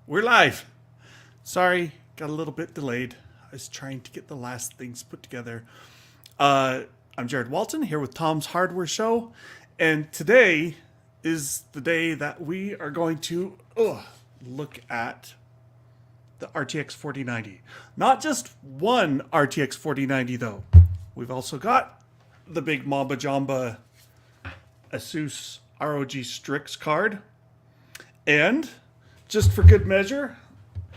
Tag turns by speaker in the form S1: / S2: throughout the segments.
S1: We're live. Sorry, got a little bit delayed. I was trying to get the last things put together. I'm Jared Walton here with Tom's Hardware Show, and today is the day that we are going to look at the RTX 4090. Not just one RTX 4090 though. We've also got the big Mamba Jamba Asus ROG Strix card, and just for good measure,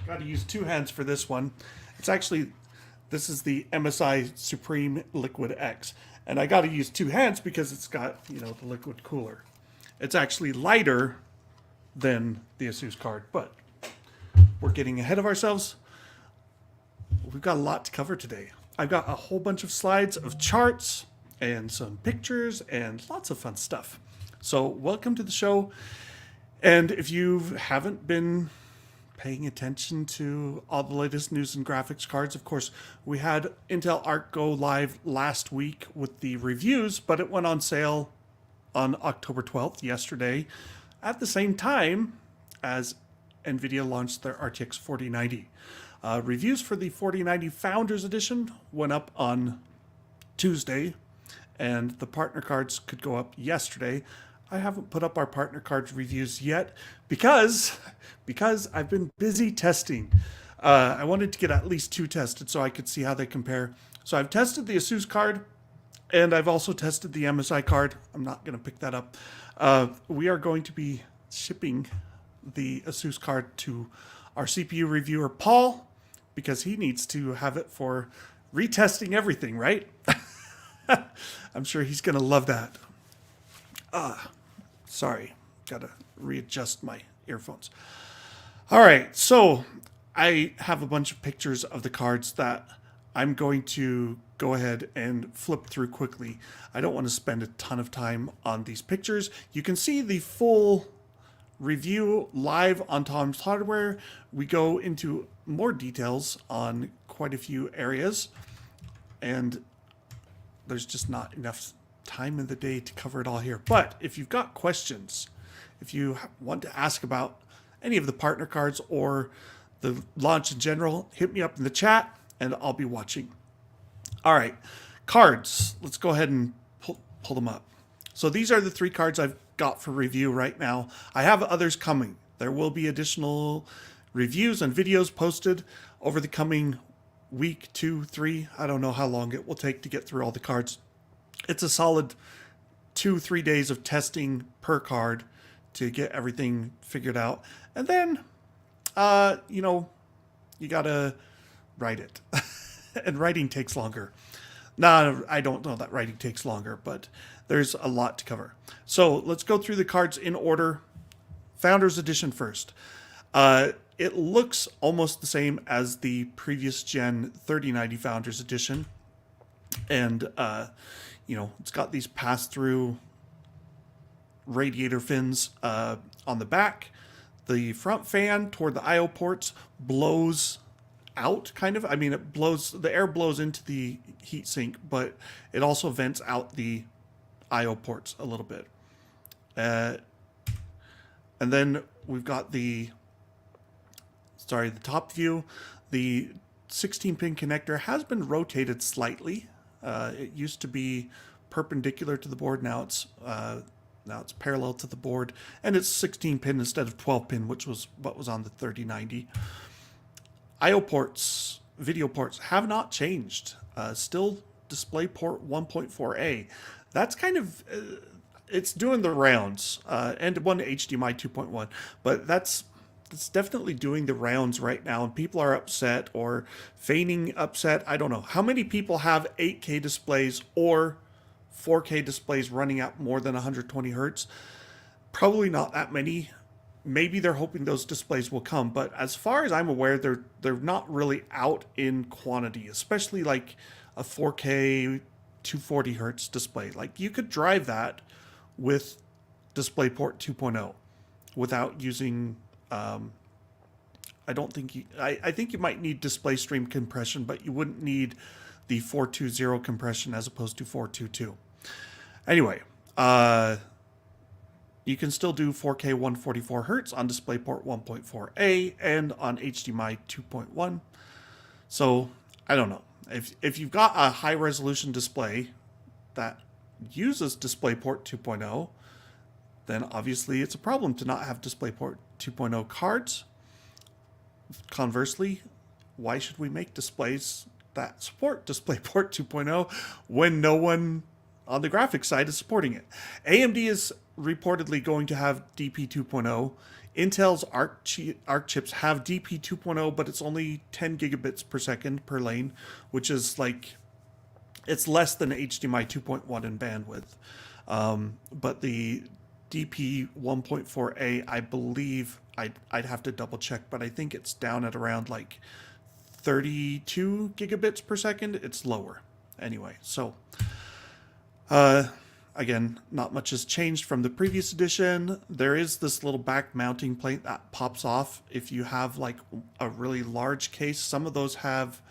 S1: got to use two hands for this one. This is the MSI Suprim Liquid X. And I got to use two hands because it's got, the liquid cooler. It's actually lighter than the Asus card, but we're getting ahead of ourselves. We've got a lot to cover today. I've got a whole bunch of slides of charts and some pictures and lots of fun stuff. So welcome to the show. And if you haven't been paying attention to all the latest news and graphics cards, of course, we had Intel Arc go live last week with the reviews, but it went on sale on October 12th, yesterday, at the same time as Nvidia launched their RTX 4090. Reviews for the 4090 Founders Edition went up on Tuesday, and the partner cards could go up yesterday. I haven't put up our partner cards reviews yet because I've been busy testing. I wanted to get at least two tested so I could see how they compare. So I've tested the Asus card, and I've also tested the MSI card. I'm not going to pick that up. We are going to be shipping the Asus card to our CPU reviewer, Paul, because he needs to have it for retesting everything, right? I'm sure he's going to love that. Sorry, gotta readjust my earphones. All right, so I have a bunch of pictures of the cards that I'm going to go ahead and flip through quickly. I don't want to spend a ton of time on these pictures. You can see the full review live on Tom's Hardware. We go into more details on quite a few areas, and there's just not enough time in the day to cover it all here. But if you've got questions, if you want to ask about any of the partner cards or the launch in general, hit me up in the chat and I'll be watching. All right, cards. Let's go ahead and pull them up. So these are the three cards I've got for review right now. I have others coming. There will be additional reviews and videos posted over the coming week, 2, 3. I don't know how long it will take to get through all the cards. It's a solid 2-3 days of testing per card to get everything figured out. And then, you gotta write it. And writing takes longer. No, I don't know that writing takes longer, but there's a lot to cover. So let's go through the cards in order. Founders Edition first. It looks almost the same as the previous gen 3090 Founders Edition. And, it's got these pass-through radiator fins on the back. The front fan toward the I/O ports blows out, kind of. I mean, the air blows into the heatsink, but it also vents out the I/O ports a little bit. And then we've got the top view. The 16-pin connector has been rotated slightly. It used to be perpendicular to the board. Now it's parallel to the board, and it's 16-pin instead of 12-pin, which was what was on the 3090. I/O ports, video ports have not changed. Still DisplayPort 1.4a. That's kind of it's doing the rounds, and one HDMI 2.1, but it's definitely doing the rounds right now, and people are upset or feigning upset. I don't know. How many people have 8K displays or 4K displays running at more than 120 hertz? Probably not that many. Maybe they're hoping those displays will come, but as far as I'm aware, they're not really out in quantity, especially like a 4K 240 hertz display. Like, you could drive that with DisplayPort 2.0 without using I think you might need display stream compression, but you wouldn't need the 420 compression as opposed to 422. Anyway, you can still do 4K 144 Hz on DisplayPort 1.4a and on HDMI 2.1. So I don't know. If you've got a high resolution display that uses DisplayPort 2.0, then obviously it's a problem to not have DisplayPort 2.0 cards. Conversely, why should we make displays that support DisplayPort 2.0 when no one on the graphics side is supporting it? AMD is reportedly going to have DP 2.0. Intel's Arc chips have DP 2.0, but it's only 10 gigabits per second per lane, which is like, it's less than HDMI 2.1 in bandwidth. But the DP 1.4a, I believe, I'd have to double check, but I think it's down at around like 32 gigabits per second. It's lower anyway. So again, not much has changed from the previous edition. There is this little back mounting plate that pops off if you have like a really large case. Some of those have,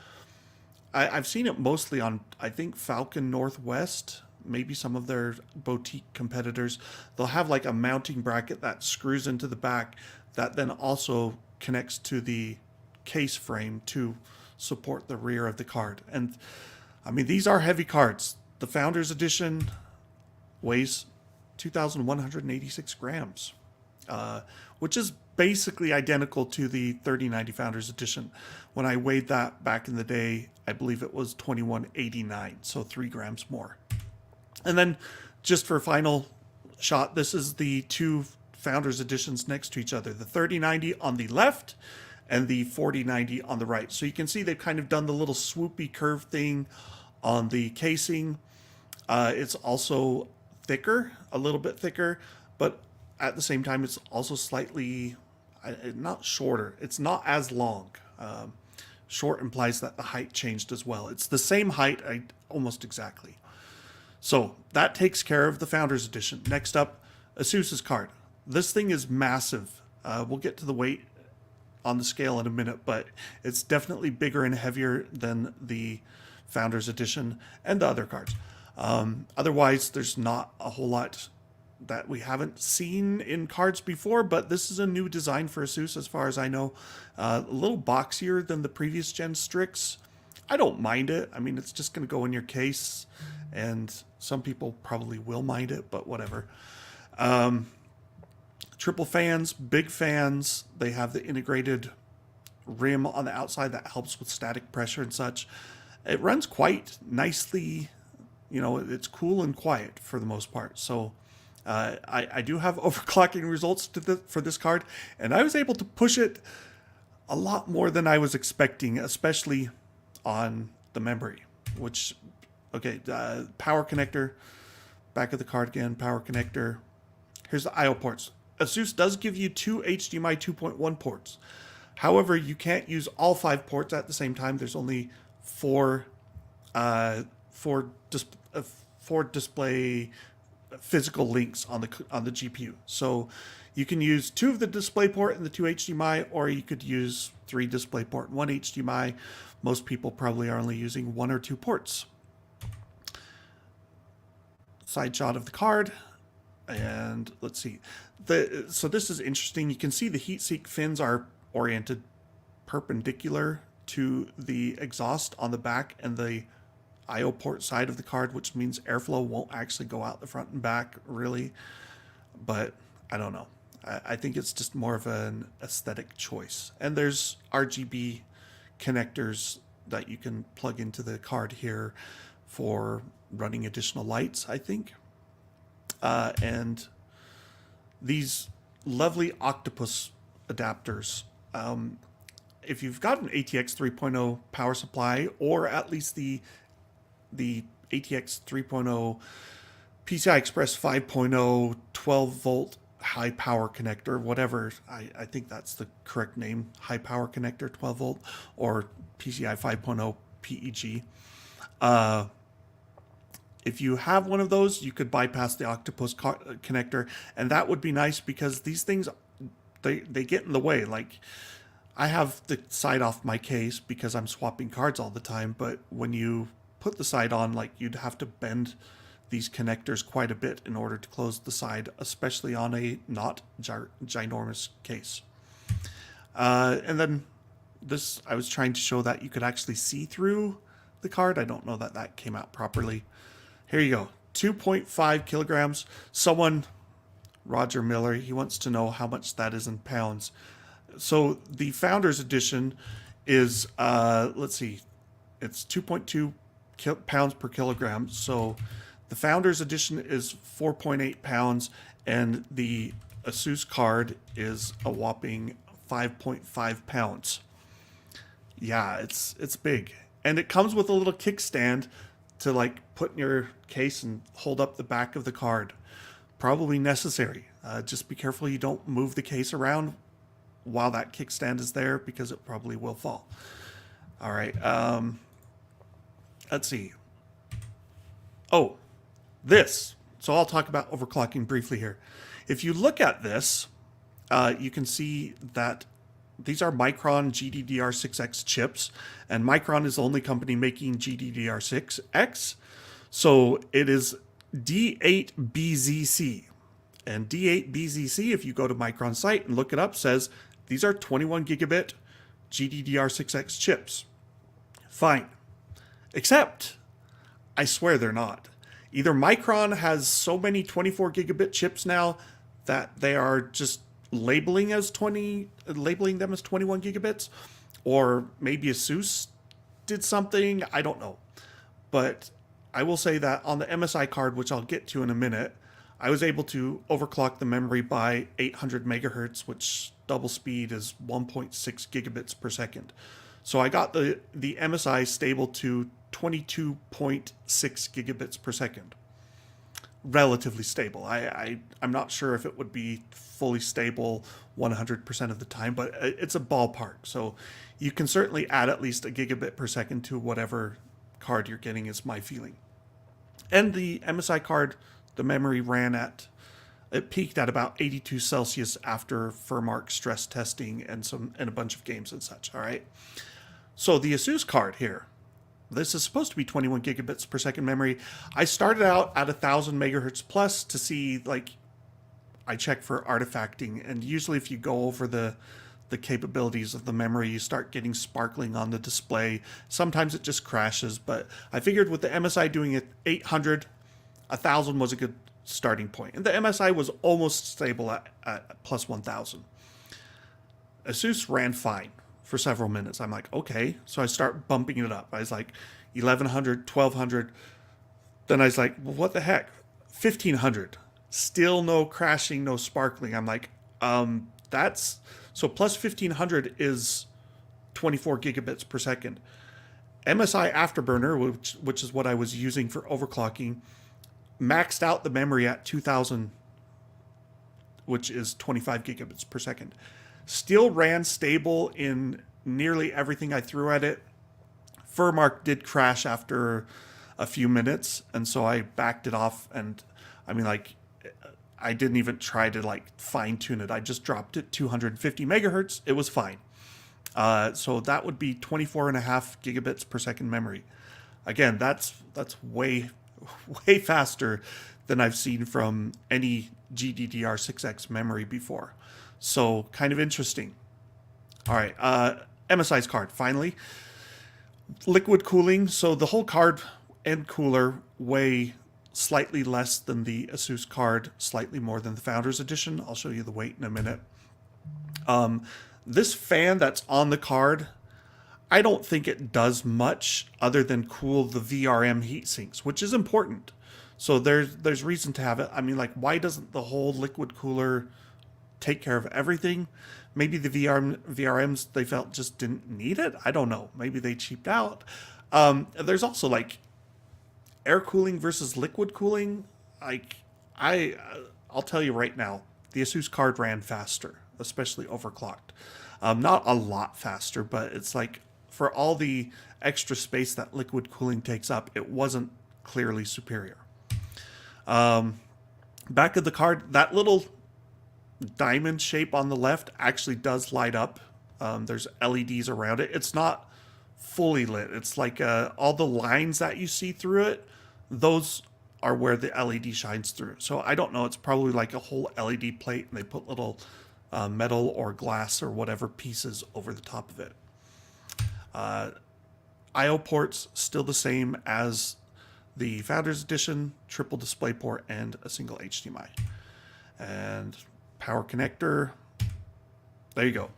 S1: I've seen it mostly on, I think, Falcon Northwest, maybe some of their boutique competitors. They'll have like a mounting bracket that screws into the back that then also connects to the case frame to support the rear of the card. And I mean, these are heavy cards. The Founders Edition weighs 2,186 grams, which is basically identical to the 3090 Founders Edition. When I weighed that back in the day, I believe it was 2189, so 3 grams more. And then just for final shot, this is the two Founders Editions next to each other, the 3090 on the left and the 4090 on the right. So you can see they've kind of done the little swoopy curve thing on the casing. It's also thicker, a little bit thicker, but at the same time, it's also slightly, not shorter. It's not as long. Short implies that the height changed as well. It's the same height, almost exactly. So that takes care of the Founders Edition. Next up, Asus's card. This thing is massive. We'll get to the weight on the scale in a minute, but it's definitely bigger and heavier than the Founders Edition and the other cards. Otherwise, there's not a whole lot that we haven't seen in cards before, but this is a new design for Asus as far as I know. A little boxier than the previous gen Strix. I don't mind it. I mean, it's just going to go in your case, and some people probably will mind it, but whatever. Triple fans, big fans. They have the integrated rim on the outside that helps with static pressure and such. It runs quite nicely. You know, it's cool and quiet for the most part. So I do have overclocking results for this card, and I was able to push it a lot more than I was expecting, especially on the memory, which, okay, power connector, back of the card again, power connector. Here's the I/O ports. Asus does give you 2 HDMI 2.1 ports. However, you can't use all 5 ports at the same time. There's only four display physical links on the GPU. So you can use 2 of the DisplayPort and the 2 HDMI, or you could use 3 DisplayPort and 1 HDMI. Most people probably are only using 1 or 2 ports. Side shot of the card. And let's see. So this is interesting. You can see the heat-seek fins are oriented perpendicular to the exhaust on the back and the I/O port side of the card, which means airflow won't actually go out the front and back, really. But I don't know. I think it's just more of an aesthetic choice. And there's RGB connectors that you can plug into the card here for running additional lights, I think. And these lovely octopus adapters. If you've got an ATX 3.0 power supply, or at least the ATX 3.0 PCI Express 5.0 12 volt high power connector, whatever, I think that's the correct name, high power connector 12 volt, or PCI 5.0 PEG. If you have one of those, you could bypass the octopus connector, and that would be nice because these things, they get in the way. Like, I have the side off my case because I'm swapping cards all the time, but when you put the side on, like, you'd have to bend these connectors quite a bit in order to close the side, especially on a not ginormous case. And then this, I was trying to show that you could actually see through the card. I don't know that that came out properly. Here you go, 2.5 kilograms. Someone, Roger Miller, he wants to know how much that is in pounds. So the Founders Edition is, let's see, it's 2.2 pounds per kilogram. So the Founders Edition is 4.8 pounds, and the Asus card is a whopping 5.5 pounds. Yeah, it's big. And it comes with a little kickstand to like put in your case and hold up the back of the card. Probably necessary. Just be careful you don't move the case around while that kickstand is there, because it probably will fall. All right. Let's see. Oh, this. So I'll talk about overclocking briefly here. If you look at this, you can see that these are Micron GDDR6X chips, and Micron is the only company making GDDR6X. So it is D8BZC. And D8BZC, if you go to Micron's site and look it up, says these are 21 gigabit GDDR6X chips. Fine. Except, I swear they're not. Either Micron has so many 24 gigabit chips now that they are just labeling them as 21 gigabits, or maybe Asus did something. I don't know. But I will say that on the MSI card, which I'll get to in a minute, I was able to overclock the memory by 800 megahertz, which double speed is 1.6 gigabits per second. So I got the MSI stable to 22.6 gigabits per second. Relatively stable. I'm not sure if it would be fully stable 100% of the time, but it's a ballpark. So you can certainly add at least a gigabit per second to whatever card you're getting, is my feeling. And the MSI card, the memory it peaked at about 82 Celsius after Furmark stress testing and a bunch of games and such. All right. So the Asus card here, this is supposed to be 21 gigabits per second memory. I started out at 1000 megahertz plus to see, like, I check for artifacting, and usually if you go over the capabilities of the memory, you start getting sparkling on the display. Sometimes it just crashes, but I figured with the MSI doing it 800, 1000 was a good starting point. And the MSI was almost stable at plus 1000. Asus ran fine for several minutes. I'm like, okay. So I start bumping it up. I was like 1100, 1200. Then I was like, well, what the heck? 1500. Still no crashing, no sparkling. I'm like, so plus 1500 is 24 gigabits per second. MSI Afterburner, which is what I was using for overclocking, maxed out the memory at 2000, which is 25 gigabits per second. Still ran stable in nearly everything I threw at it. Furmark did crash after a few minutes, and so I backed it off, and I mean, like, I didn't even try to like fine tune it. I just dropped it 250 megahertz. It was fine. So that would be 24.5 gigabits per second memory. Again, that's way faster than I've seen from any GDDR6X memory before. So kind of interesting. All right, MSI's card, finally. Liquid cooling. So the whole card and cooler weigh slightly less than the Asus card, slightly more than the Founders Edition. I'll show you the weight in a minute. This fan that's on the card, I don't think it does much other than cool the VRM heat sinks, which is important. So there's reason to have it. I mean, like, why doesn't the whole liquid cooler take care of everything? Maybe the VRMs, they felt just didn't need it. I don't know. Maybe they cheaped out. There's also like air cooling versus liquid cooling. Like, I'll tell you right now, the Asus card ran faster, especially overclocked. Not a lot faster, but it's like for all the extra space that liquid cooling takes up, it wasn't clearly superior. Back of the card, that little diamond shape on the left actually does light up. There's LEDs around it. It's not fully lit. It's like all the lines that you see through it, those are where the LED shines through. So I don't know. It's probably like a whole LED plate, and they put little metal or glass or whatever pieces over the top of it. I/O ports still the same as the Founders Edition, triple DisplayPort and a single HDMI. And power connector, there you go.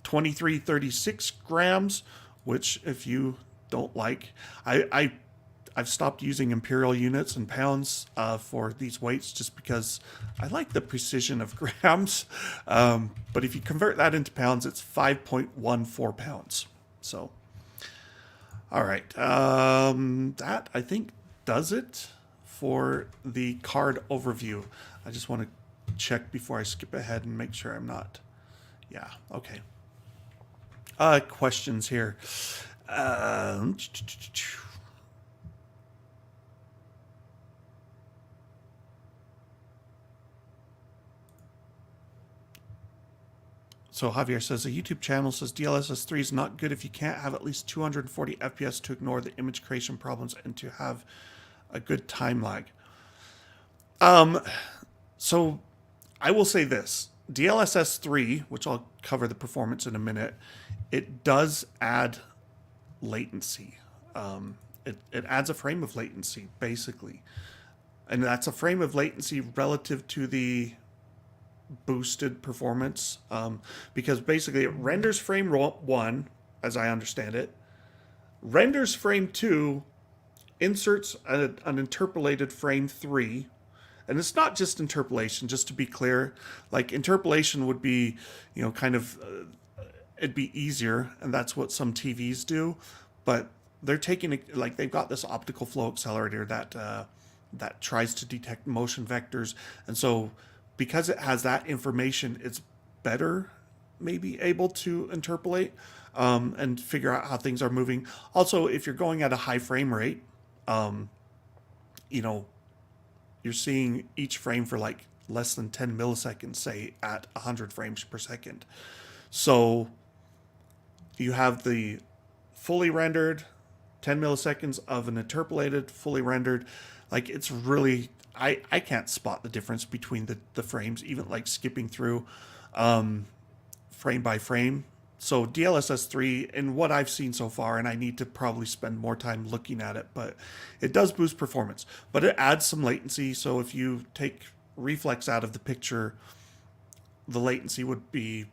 S1: 2336 grams, which if you don't like, I've stopped using imperial units and pounds for these weights just because I like the precision of grams. But if you convert that into pounds, it's 5.14 pounds. So, all right. That, I think, does it for the card overview. I just want to check before I skip ahead and make sure I'm not. Yeah, okay. Questions here. So Javier says, a YouTube channel says DLSS 3 is not good if you can't have at least 240 FPS to ignore the image creation problems and to have a good time lag. So I will say this. DLSS 3, which I'll cover the performance in a minute, it does add latency. It adds a frame of latency, basically. And that's a frame of latency relative to the boosted performance, because basically it renders frame 1, as I understand it, renders frame 2, inserts an interpolated frame 3, and it's not just interpolation, just to be clear. Like, interpolation would be, kind of, it'd be easier, and that's what some TVs do, but they're taking, like, they've got this optical flow accelerator that tries to detect motion vectors, and so because it has that information, it's better maybe able to interpolate and figure out how things are moving. Also, if you're going at a high frame rate, you're seeing each frame for like less than 10 milliseconds, say at 100 frames per second. So you have the fully rendered 10 milliseconds of an interpolated, fully rendered. Like, it's really, I can't spot the difference between the frames, even like skipping through frame by frame. So DLSS 3, in what I've seen so far, and I need to probably spend more time looking at it, but it does boost performance. But it adds some latency, so if you take reflex out of the picture, the latency would be,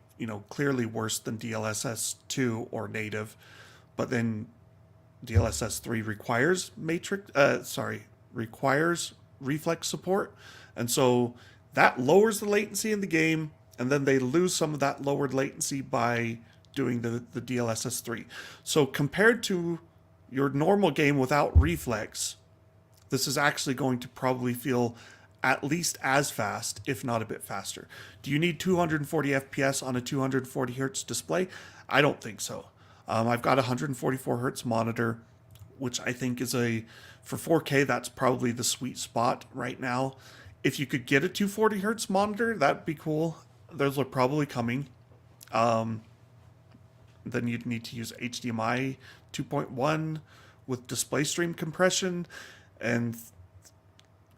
S1: clearly worse than DLSS 2 or native. But then DLSS 3 requires requires reflex support, and so that lowers the latency in the game, and then they lose some of that lowered latency by doing the DLSS 3. So compared to your normal game without reflex, this is actually going to probably feel at least as fast, if not a bit faster. Do you need 240 FPS on a 240 hertz display? I don't think so. I've got a 144 hertz monitor, which I think is for 4K, that's probably the sweet spot right now. If you could get a 240 hertz monitor, that'd be cool. Those are probably coming. Then you'd need to use HDMI 2.1 with display stream compression, and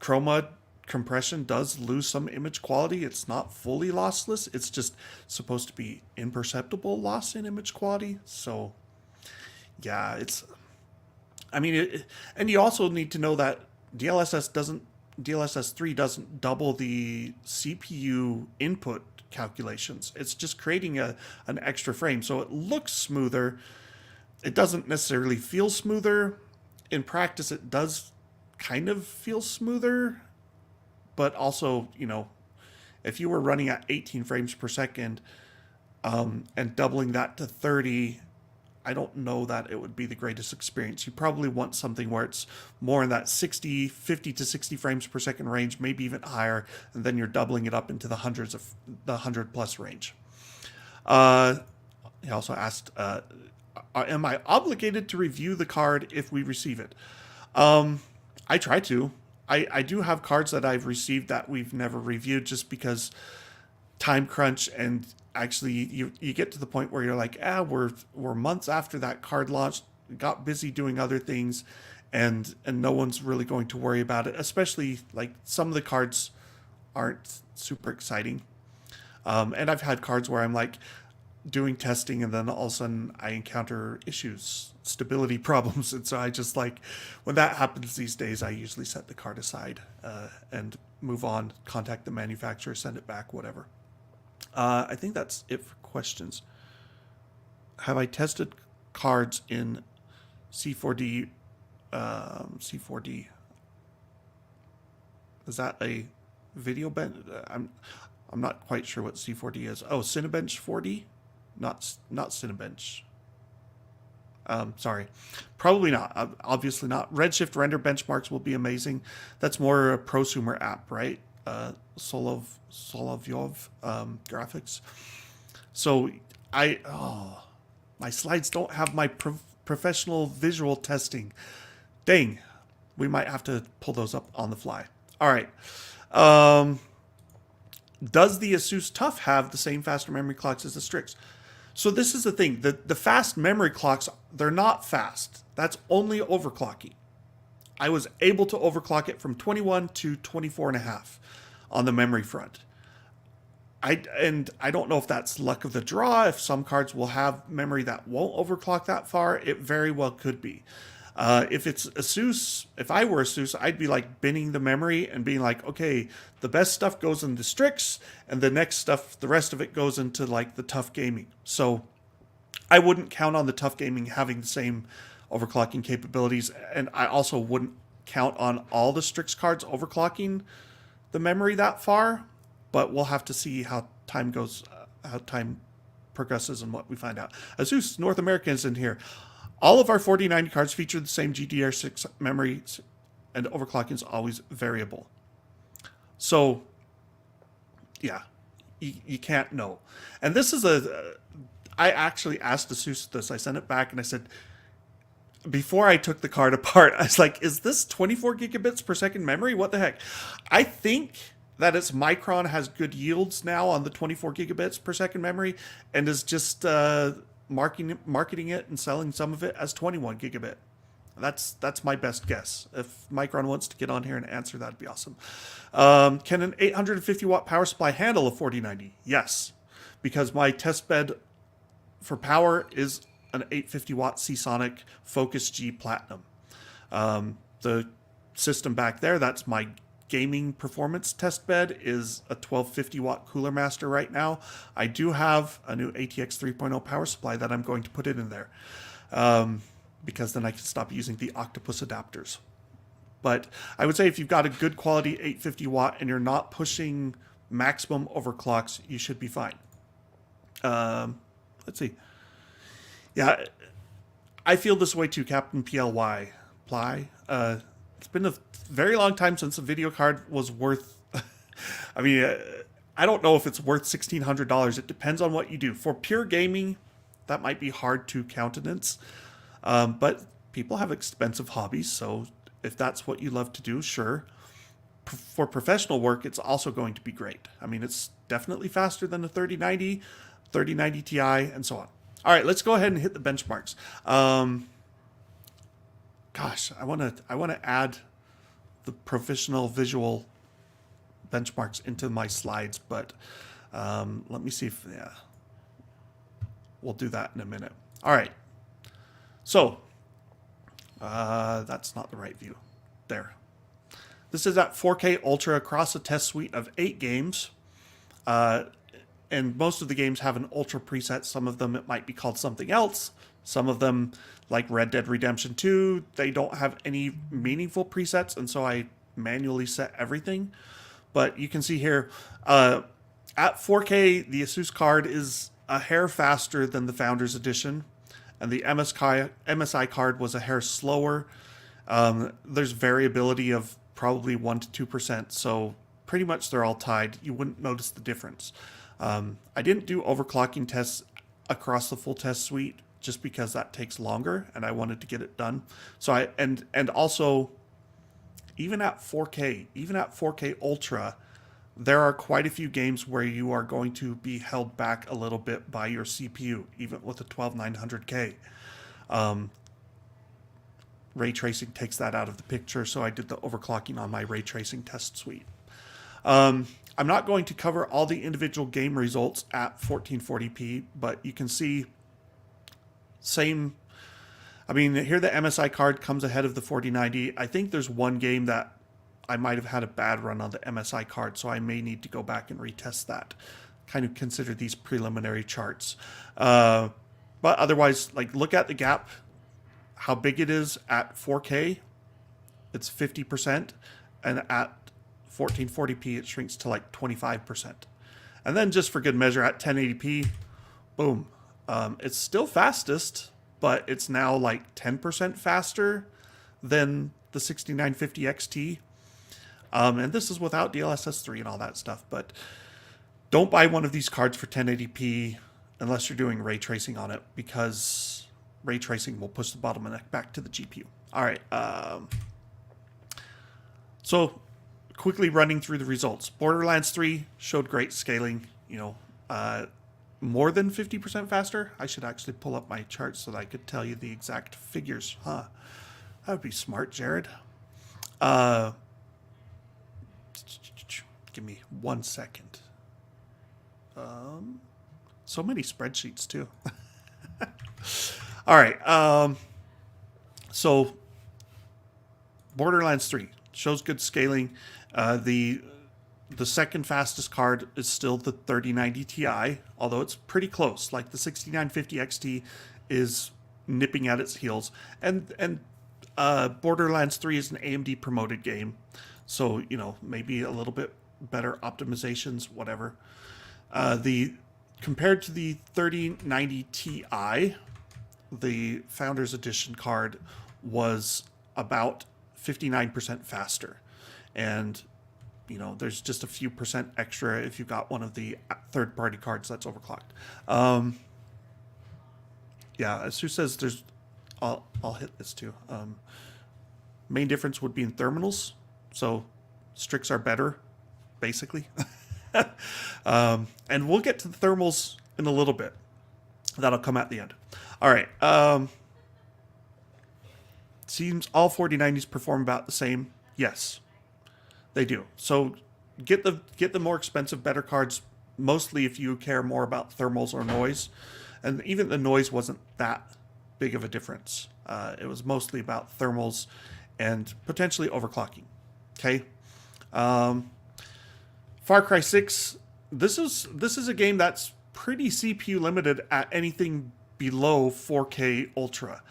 S1: chroma compression does lose some image quality. It's not fully lossless. It's just supposed to be imperceptible loss in image quality. So yeah, and you also need to know that DLSS 3 doesn't double the CPU input calculations. It's just creating an extra frame. So it looks smoother. It doesn't necessarily feel smoother. In practice, it does kind of feel smoother. But also, if you were running at 18 frames per second and doubling that to 30, I don't know that it would be the greatest experience. You probably want something where it's more in that 50 to 60 frames per second range, maybe even higher, and then you're doubling it up into the 100 plus range. He also asked, am I obligated to review the card if we receive it? I try to. I do have cards that I've received that we've never reviewed just because time crunch, and actually you get to the point where you're like, we're months after that card launched, got busy doing other things, and no one's really going to worry about it, especially like some of the cards aren't super exciting. And I've had cards where I'm like doing testing and then all of a sudden I encounter issues, stability problems. And so I just like, when that happens these days, I usually set the card aside and move on, contact the manufacturer, send it back, whatever. I think that's it for questions. Have I tested cards in C4D? C4D. Is that a video bench? I'm not quite sure what C4D is. Oh, Cinebench 4D? Not Cinebench. Sorry. Probably not. Obviously not. Redshift render benchmarks will be amazing. That's more a prosumer app, right? Solovyov graphics. So my slides don't have my professional visual testing. Dang. We might have to pull those up on the fly. All right. Does the Asus TUF have the same faster memory clocks as the Strix? So this is the thing. The fast memory clocks, they're not fast. That's only overclocking. I was able to overclock it from 21 to 24.5 on the memory front. I don't know if that's luck of the draw, if some cards will have memory that won't overclock that far. It very well could be. If it's Asus, if I were Asus, I'd be like binning the memory and being like, okay, the best stuff goes into Strix, and the next stuff, the rest of it goes into like the tough gaming. So I wouldn't count on the tough gaming having the same overclocking capabilities, and I also wouldn't count on all the Strix cards overclocking the memory that far. But we'll have to see how time goes, how time progresses, and what we find out. Asus North America is in here. All of our 4090 cards feature the same GDDR6 memory, and overclocking is always variable. So, yeah, you can't know. And this is I actually asked Asus this. I sent it back and I said, before I took the card apart, I was like, is this 24 gigabits per second memory? What the heck? I think that its Micron has good yields now on the 24 gigabits per second memory and is just marketing it and selling some of it as 21 gigabit. That's my best guess. If Micron wants to get on here and answer, that'd be awesome. Can an 850 watt power supply handle a 4090? Yes, because my test bed for power is an 850 watt Seasonic Focus G Platinum. The system back there, that's my gaming performance test bed, is a 1250 watt Cooler Master right now. I do have a new ATX 3.0 power supply that I'm going to put it in there, because then I can stop using the Octopus adapters. But I would say if you've got a good quality 850 watt and you're not pushing maximum overclocks, you should be fine. Let's see. Yeah, I feel this way too, Captain PLY. It's been a very long time since a video card was worth, I mean, I don't know if it's worth $1,600. It depends on what you do. For pure gaming, that might be hard to countenance. But people have expensive hobbies, so if that's what you love to do, sure. For professional work, it's also going to be great. I mean, it's definitely faster than a 3090, 3090 Ti, and so on. All right, let's go ahead and hit the benchmarks. Gosh, I want to add the professional visual benchmarks into my slides, but let me see if, yeah, we'll do that in a minute. All right, so that's not the right view. There. This is at 4K Ultra across a test suite of 8 games. And most of the games have an Ultra preset. Some of them, it might be called something else. Some of them, like Red Dead Redemption 2, they don't have any meaningful presets, and so I manually set everything. But you can see here, at 4K, the Asus card is a hair faster than the Founders Edition, and the MSI card was a hair slower. There's variability of probably 1% to 2%, so pretty much they're all tied. You wouldn't notice the difference. I didn't do overclocking tests across the full test suite just because that takes longer and I wanted to get it done. So and also even at 4K Ultra, there are quite a few games where you are going to be held back a little bit by your CPU, even with a 12900K. ray tracing takes that out of the picture, so I did the overclocking on my ray tracing test suite. I'm not going to cover all the individual game results at 1440p, but you can see same. I mean, here the MSI card comes ahead of the 4090. I think there's one game that I might have had a bad run on the MSI card, so I may need to go back and retest that. Kind of consider these preliminary charts. But otherwise, like, look at the gap, how big it is at 4K. It's 50%, and at 1440p it shrinks to like 25%. And then just for good measure, at 1080p, boom. It's still fastest, but it's now like 10% faster than the 6950 XT. And this is without DLSS 3 and all that stuff. But don't buy one of these cards for 1080p unless you're doing ray tracing on it, because ray tracing will push the bottleneck back to the GPU. All right. So quickly running through the results. Borderlands 3 showed great scaling, more than 50% faster. I should actually pull up my charts so that I could tell you the exact figures. That would be smart, Jared. Give me 1 second. So many spreadsheets too. All right. So Borderlands 3 shows good scaling. The second fastest card is still the 3090 Ti, although it's pretty close. Like the 6950 XT is nipping at its heels, and Borderlands 3 is an AMD promoted game, so maybe a little bit better optimizations, whatever. Compared to the 3090 Ti, the Founders Edition card was about 59% faster, and there's just a few percent extra if you got one of the third-party cards that's overclocked. Yeah, Sue says there's. I'll hit this too. Main difference would be in thermals, so Strix are better, basically. And we'll get to the thermals in a little bit. That'll come at the end. All right. Seems all 4090s perform about the same. Yes, they do. So get the more expensive, better cards, mostly if you care more about thermals or noise. And even the noise wasn't that big of a difference. It was mostly about thermals and potentially overclocking. Okay. Far Cry 6. This is a game that's pretty CPU limited at anything below 4K Ultra.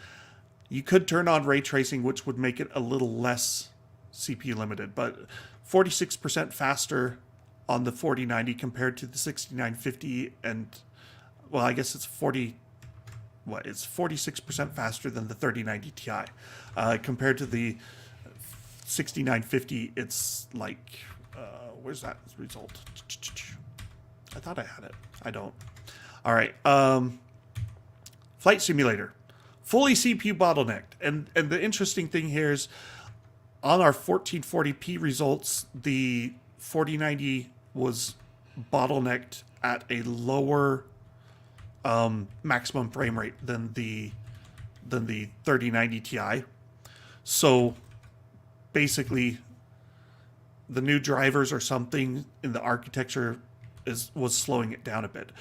S1: You could turn on ray tracing, which would make it a little less CPU limited, but 46% faster on the 4090 compared to the 6950, and well, I guess it's 46% faster than the 3090 Ti. Compared to the 6950, it's like, where's that result? I thought I had it. I don't. All right. Flight Simulator. Fully CPU bottlenecked. And the interesting thing here is on our 1440p results, the 4090 was bottlenecked at a lower maximum frame rate than the 3090 Ti. So basically, the new drivers or something in the architecture was slowing it down a bit.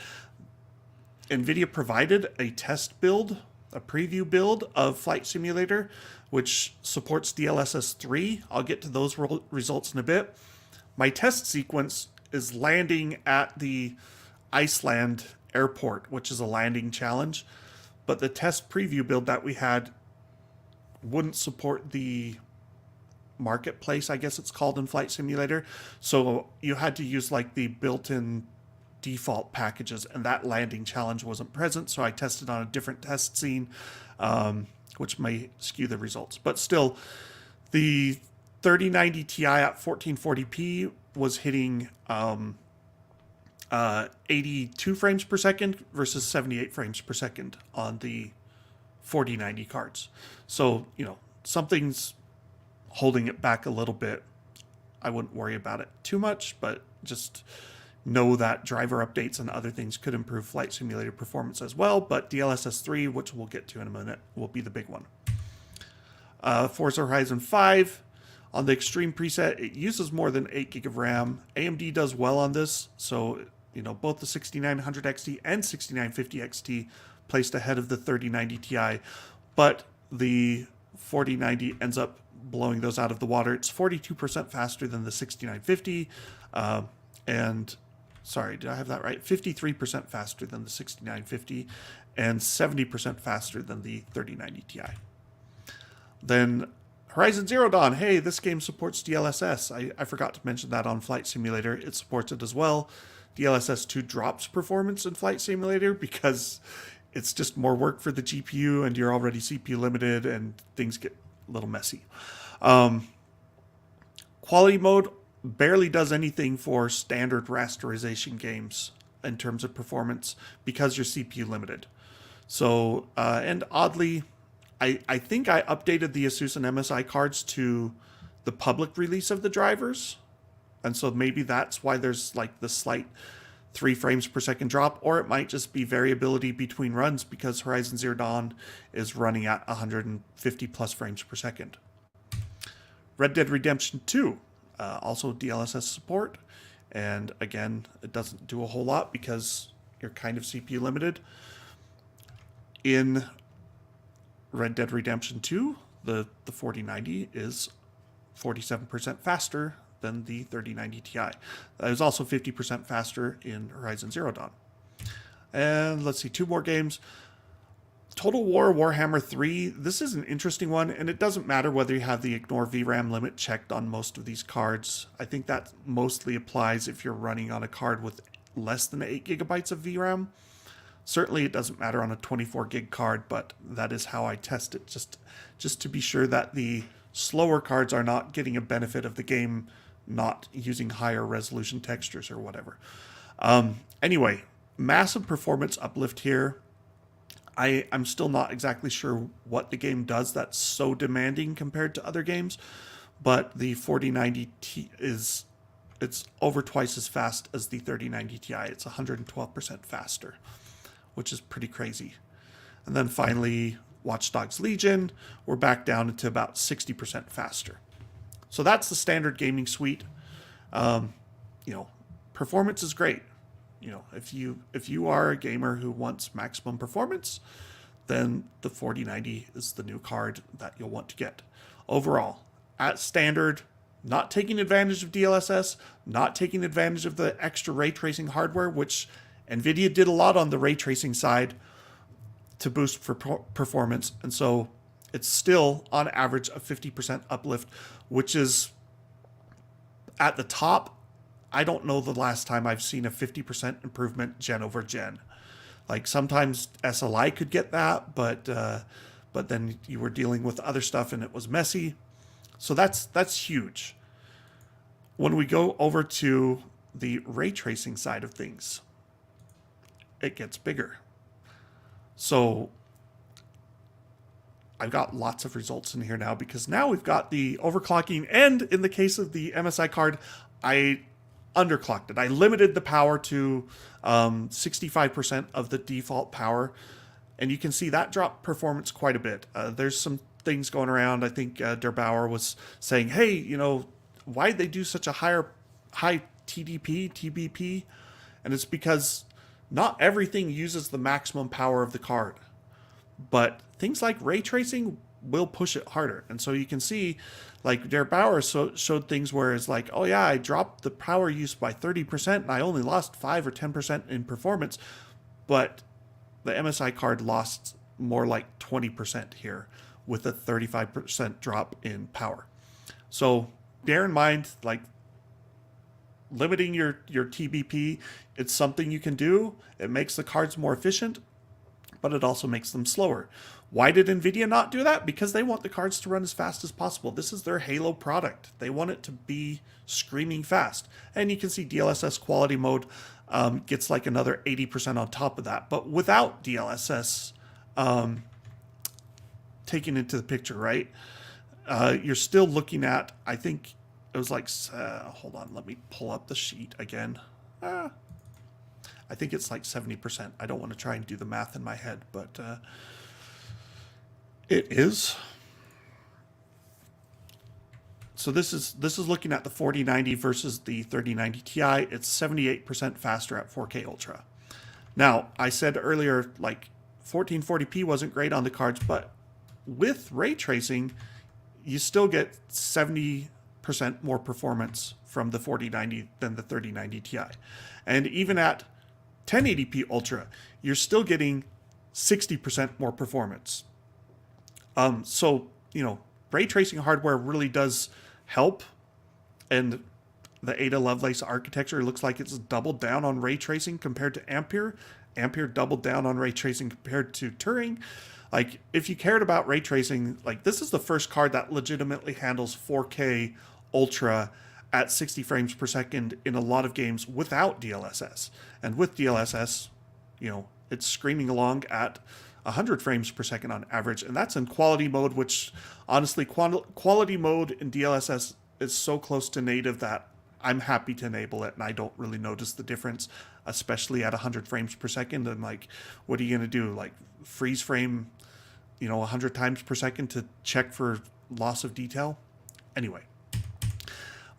S1: Nvidia provided a test build, a preview build of Flight Simulator, which supports DLSS 3. I'll get to those results in a bit. My test sequence is landing at the Iceland airport, which is a landing challenge, but the test preview build that we had wouldn't support the marketplace, I guess it's called, in Flight Simulator. So you had to use like the built-in default packages, and that landing challenge wasn't present, so I tested on a different test scene, which may skew the results. But still, the 3090 Ti at 1440p was hitting 82 frames per second versus 78 frames per second on the 4090 cards. So, something's holding it back a little bit. I wouldn't worry about it too much, but just know that driver updates and other things could improve Flight Simulator performance as well. But DLSS 3, which we'll get to in a minute, will be the big one. Forza Horizon 5. On the Extreme preset, it uses more than 8 gig of RAM. AMD does well on this, so both the 6900 XT and 6950 XT placed ahead of the 3090 Ti, but the 4090 ends up blowing those out of the water. It's 42% faster than the 6950, and sorry, did I have that right? 53% faster than the 6950, and 70% faster than the 3090 Ti. Then Horizon Zero Dawn. Hey, this game supports DLSS. I forgot to mention that on Flight Simulator. It supports it as well. DLSS 2 drops performance in Flight Simulator because it's just more work for the GPU and you're already CPU limited and things get a little messy. Quality mode barely does anything for standard rasterization games in terms of performance because you're CPU limited. So, and oddly, I think I updated the Asus and MSI cards to the public release of the drivers. And so maybe that's why there's like the slight 3 frames per second drop, or it might just be variability between runs because Horizon Zero Dawn is running at 150 plus frames per second. Red Dead Redemption 2, also DLSS support. And again, it doesn't do a whole lot because you're kind of CPU limited. In Red Dead Redemption 2, the 4090 is 47% faster than the 3090 Ti. That is also 50% faster in Horizon Zero Dawn. And let's see, 2 more games. Total War Warhammer 3. This is an interesting one, and it doesn't matter whether you have the ignore VRAM limit checked on most of these cards. I think that mostly applies if you're running on a card with less than 8 gigabytes of VRAM. Certainly it doesn't matter on a 24 gig card, but that is how I test it, just to be sure that the slower cards are not getting a benefit of the game not using higher resolution textures or whatever. Anyway, massive performance uplift here. I'm still not exactly sure what the game does that's so demanding compared to other games, but the 4090 Ti it's over twice as fast as the 3090 Ti. It's 112% faster, which is pretty crazy. And then finally, Watch Dogs Legion, we're back down into about 60% faster. So that's the standard gaming suite. Performance is great. If you are a gamer who wants maximum performance, then the 4090 is the new card that you'll want to get. Overall, at standard, not taking advantage of DLSS, not taking advantage of the extra ray tracing hardware, which Nvidia did a lot on the ray tracing side to boost for performance. And so it's still on average a 50% uplift, which is at the top. I don't know the last time I've seen a 50% improvement gen over gen. Like sometimes SLI could get that, but then you were dealing with other stuff and it was messy. So that's huge. When we go over to the ray tracing side of things, it gets bigger. So I've got lots of results in here now because now we've got the overclocking, and in the case of the MSI card, I underclocked it. I limited the power to 65% of the default power, and you can see that dropped performance quite a bit. There's some things going around. I think Der Bauer was saying, hey, why'd they do such a high TDP, TBP? And it's because not everything uses the maximum power of the card, but things like ray tracing will push it harder. And so you can see, like Der Bauer showed things where it's like, oh yeah, I dropped the power use by 30% and I only lost 5 or 10% in performance, but the MSI card lost more like 20% here with a 35% drop in power. So bear in mind, like, limiting your TBP, it's something you can do. It makes the cards more efficient, but it also makes them slower. Why did Nvidia not do that? Because they want the cards to run as fast as possible. This is their Halo product. They want it to be screaming fast. And you can see DLSS quality mode gets like another 80% on top of that. But without DLSS taken into the picture, right? You're still looking at, I think it was like, hold on, let me pull up the sheet again. I think it's like 70%. I don't want to try and do the math in my head, but it is. So this is looking at the 4090 versus the 3090 Ti. It's 78% faster at 4K Ultra. Now, I said earlier, like 1440p wasn't great on the cards, but with ray tracing, you still get 70% more performance from the 4090 than the 3090 Ti. And even at 1080p Ultra, you're still getting 60% more performance. So, you know, ray tracing hardware really does help. And the Ada Lovelace architecture looks like it's doubled down on ray tracing compared to Ampere. Ampere doubled down on ray tracing compared to Turing. Like, if you cared about ray tracing, like, this is the first card that legitimately handles 4K Ultra at 60 frames per second in a lot of games without DLSS. And with DLSS, you know, it's screaming along at 100 frames per second on average. And that's in quality mode, which honestly, quality mode in DLSS is so close to native that I'm happy to enable it, and I don't really notice the difference, especially at 100 frames per second. And like, what are you going to do? Like, freeze frame, you know, 100 times per second to check for loss of detail? Anyway,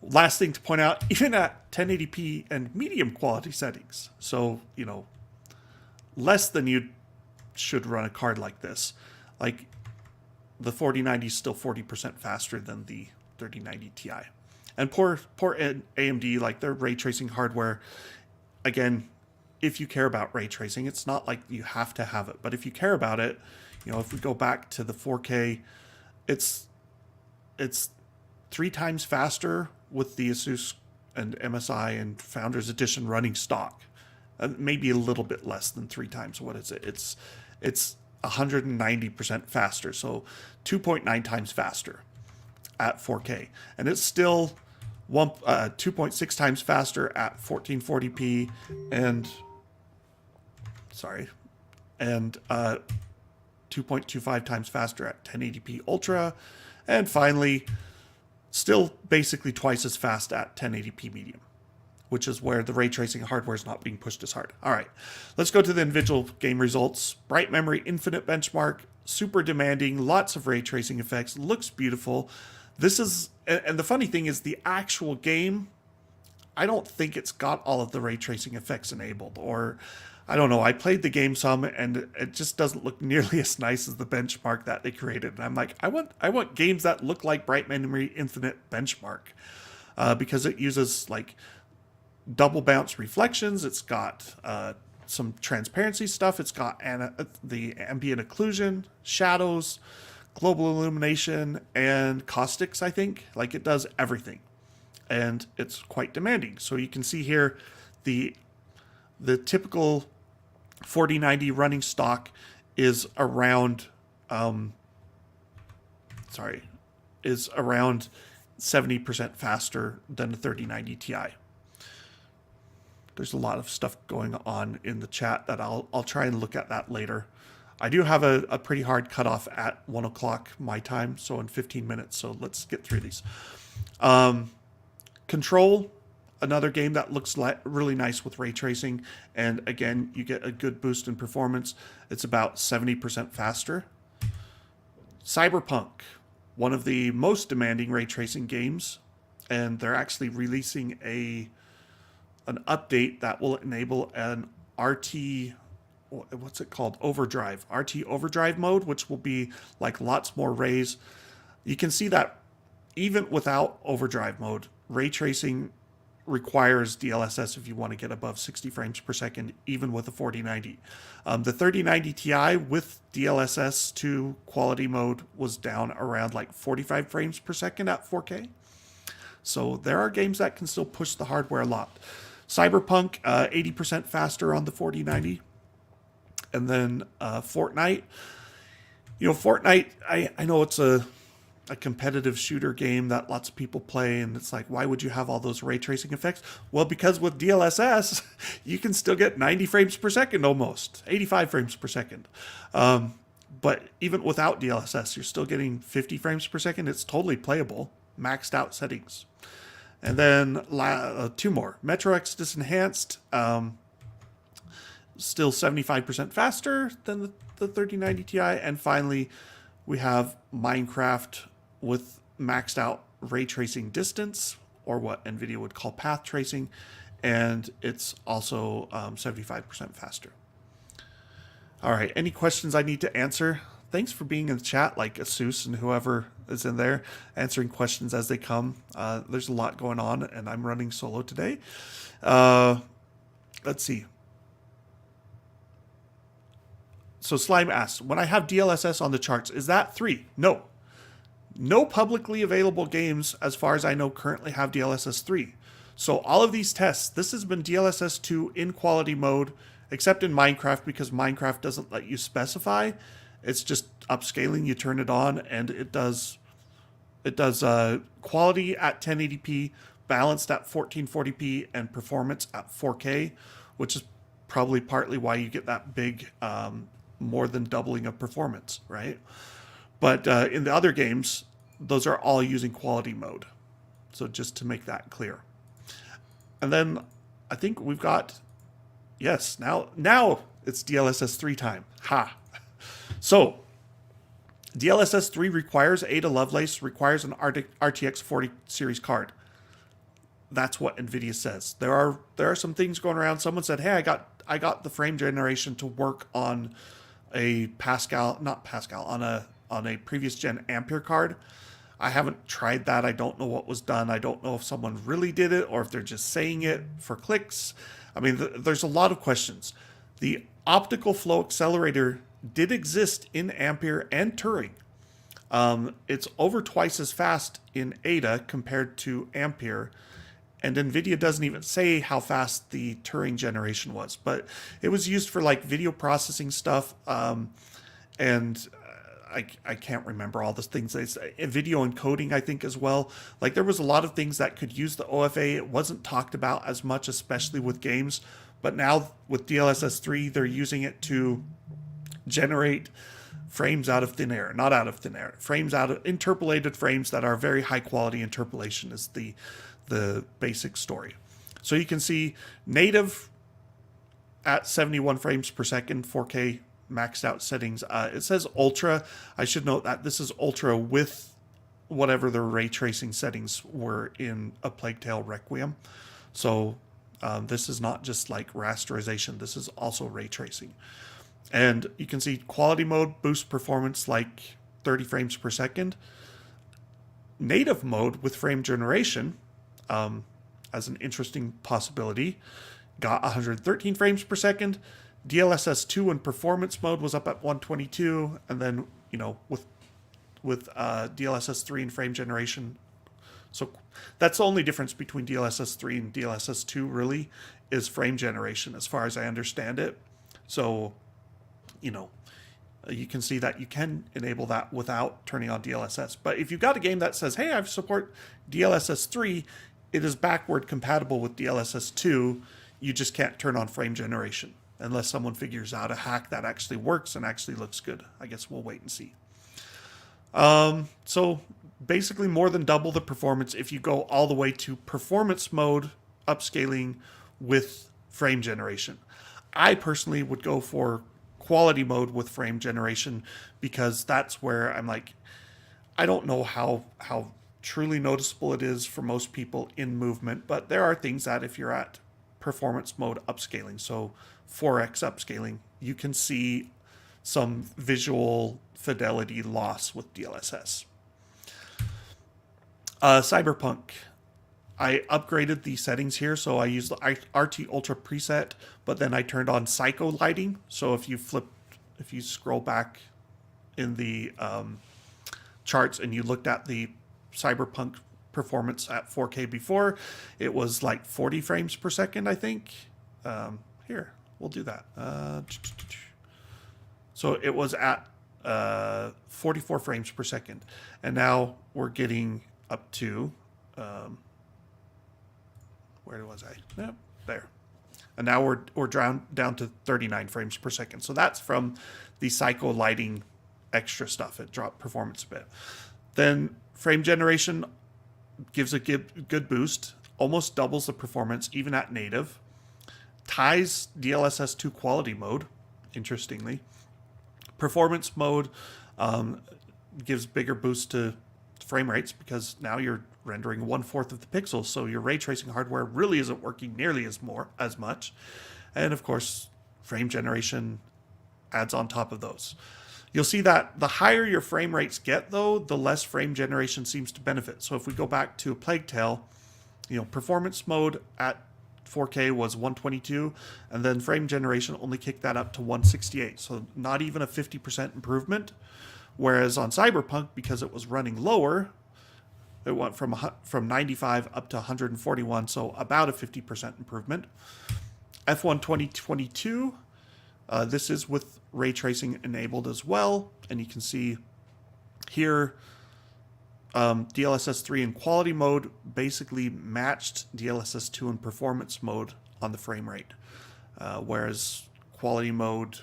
S1: last thing to point out, even at 1080p and medium quality settings, so, you know, less than you should run a card like this, like the 4090 is still 40% faster than the 3090 Ti. And poor AMD, like their ray tracing hardware, again, if you care about ray tracing, it's not like you have to have it, but if you care about it, you know, if we go back to the 4K, it's 3 times faster with the Asus and MSI and Founders Edition running stock. Maybe a little bit less than 3 times. What is it? It's 190% faster, so 2.9 times faster at 4K, and it's still 2.6 times faster at 1440p and 2.25 times faster at 1080p Ultra, and finally, still basically twice as fast at 1080p medium, which is where the ray tracing hardware is not being pushed as hard. All right, let's go to the individual game results. Bright Memory Infinite benchmark, super demanding, lots of ray tracing effects, looks beautiful. This is, and the funny thing is the actual game, I don't think it's got all of the ray tracing effects enabled, or I don't know. I played the game some and it just doesn't look nearly as nice as the benchmark that they created. And I'm like, I want games that look like Bright Memory Infinite benchmark, because it uses like double bounce reflections. It's got some transparency stuff. It's got the ambient occlusion, shadows, global illumination, and caustics, I think. Like, it does everything. And it's quite demanding. So you can see here the typical 4090 running stock is around is around 70% faster than the 3090 Ti. There's a lot of stuff going on in the chat that I'll try and look at that later. I do have a pretty hard cutoff at 1 o'clock my time, so in 15 minutes. So let's get through these. Control, another game that looks really nice with ray tracing. And again, you get a good boost in performance. It's about 70% faster. Cyberpunk, one of the most demanding ray tracing games. And they're actually releasing an update that will enable an RT, what's it called? Overdrive. RT Overdrive mode, which will be like lots more rays. You can see that even without overdrive mode, ray tracing requires DLSS if you want to get above 60 frames per second, even with a 4090. The 3090 Ti with DLSS to quality mode was down around like 45 frames per second at 4K. So there are games that can still push the hardware a lot. Cyberpunk, 80% faster on the 4090. And then Fortnite. You know, Fortnite, I know it's a competitive shooter game that lots of people play, and it's like, why would you have all those ray tracing effects? Well, because with DLSS, you can still get 90 frames per second almost, 85 frames per second. But even without DLSS, you're still getting 50 frames per second. It's totally playable, maxed out settings. And then 2 more. Metro Exodus Enhanced, still 75% faster than the 3090 Ti. And finally, we have Minecraft with maxed out ray tracing distance, or what Nvidia would call path tracing, and it's also 75% faster. All right, any questions I need to answer? Thanks for being in the chat, like Asus and whoever is in there, answering questions as they come. There's a lot going on, and I'm running solo today. Let's see. So Slime asks, when I have DLSS on the charts, is that 3? No. No publicly available games, as far as I know, currently have DLSS 3. So all of these tests, this has been DLSS 2 in quality mode, except in Minecraft, because Minecraft doesn't let you specify. It's just upscaling. You turn it on, and it does quality at 1080p, balanced at 1440p, and performance at 4K, which is probably partly why you get that big, more than doubling of performance, right? But in the other games, those are all using quality mode. So just to make that clear. And then I think we've got, yes, now it's DLSS 3 time. Ha! So DLSS 3 requires, Ada Lovelace requires an RTX 40 series card. That's what Nvidia says. There are some things going around. Someone said, hey, I got the frame generation to work on a on a previous gen Ampere card. I haven't tried that. I don't know what was done. I don't know if someone really did it or if they're just saying it for clicks. I mean, there's a lot of questions. The optical flow accelerator did exist in Ampere and Turing. It's over twice as fast in Ada compared to Ampere. And Nvidia doesn't even say how fast the Turing generation was, but it was used for like video processing stuff. And I can't remember all the things they say. Video encoding, I think, as well. Like there was a lot of things that could use the OFA. It wasn't talked about as much, especially with games. But now with DLSS 3, they're using it to generate frames out of thin air, not out of thin air. Frames out of interpolated frames that are very high quality interpolation is the basic story. So you can see native at 71 frames per second, 4K maxed out settings. It says ultra. I should note that this is ultra with whatever the ray tracing settings were in A Plague Tale Requiem. So this is not just like rasterization. This is also ray tracing. And you can see quality mode boosts performance like 30 frames per second. Native mode with frame generation, as an interesting possibility, got 113 frames per second. DLSS 2 in performance mode was up at 122, and then with DLSS 3 in frame generation. So that's the only difference between DLSS 3 and DLSS 2 really is frame generation, as far as I understand it. So, you can see that you can enable that without turning on DLSS. But if you've got a game that says, hey, I support DLSS 3, it is backward compatible with DLSS 2. You just can't turn on frame generation unless someone figures out a hack that actually works and actually looks good. I guess we'll wait and see. So basically more than double the performance if you go all the way to performance mode upscaling with frame generation. I personally would go for quality mode with frame generation because that's where I'm like, I don't know how truly noticeable it is for most people in movement, but there are things that if you're at performance mode upscaling, so 4x upscaling, you can see some visual fidelity loss with DLSS. Cyberpunk. I upgraded the settings here, so I used the RT Ultra preset, but then I turned on psycho lighting. So if you scroll back in the charts and you looked at the Cyberpunk performance at 4K before, it was like 40 frames per second, I think. Here, we'll do that. So it was at 44 frames per second, and now we're getting up to where was I? Yep, there. And now we're down to 39 frames per second. So that's from the psycho lighting extra stuff. It dropped performance a bit. Then frame generation gives a good boost, almost doubles the performance even at native. Ties DLSS to quality mode, interestingly. Performance mode gives bigger boost to frame rates because now you're rendering 1/4 of the pixels, so your ray tracing hardware really isn't working nearly as much. And of course, frame generation adds on top of those. You'll see that the higher your frame rates get, though, the less frame generation seems to benefit. So if we go back to a Plague Tale, performance mode at 4K was 122, and then frame generation only kicked that up to 168. So not even a 50% improvement. Whereas on Cyberpunk, because it was running lower, it went from 95 up to 141, so about a 50% improvement. F1 2022, this is with ray tracing enabled as well, and you can see here DLSS 3 in quality mode basically matched DLSS 2 in performance mode on the frame rate, whereas quality mode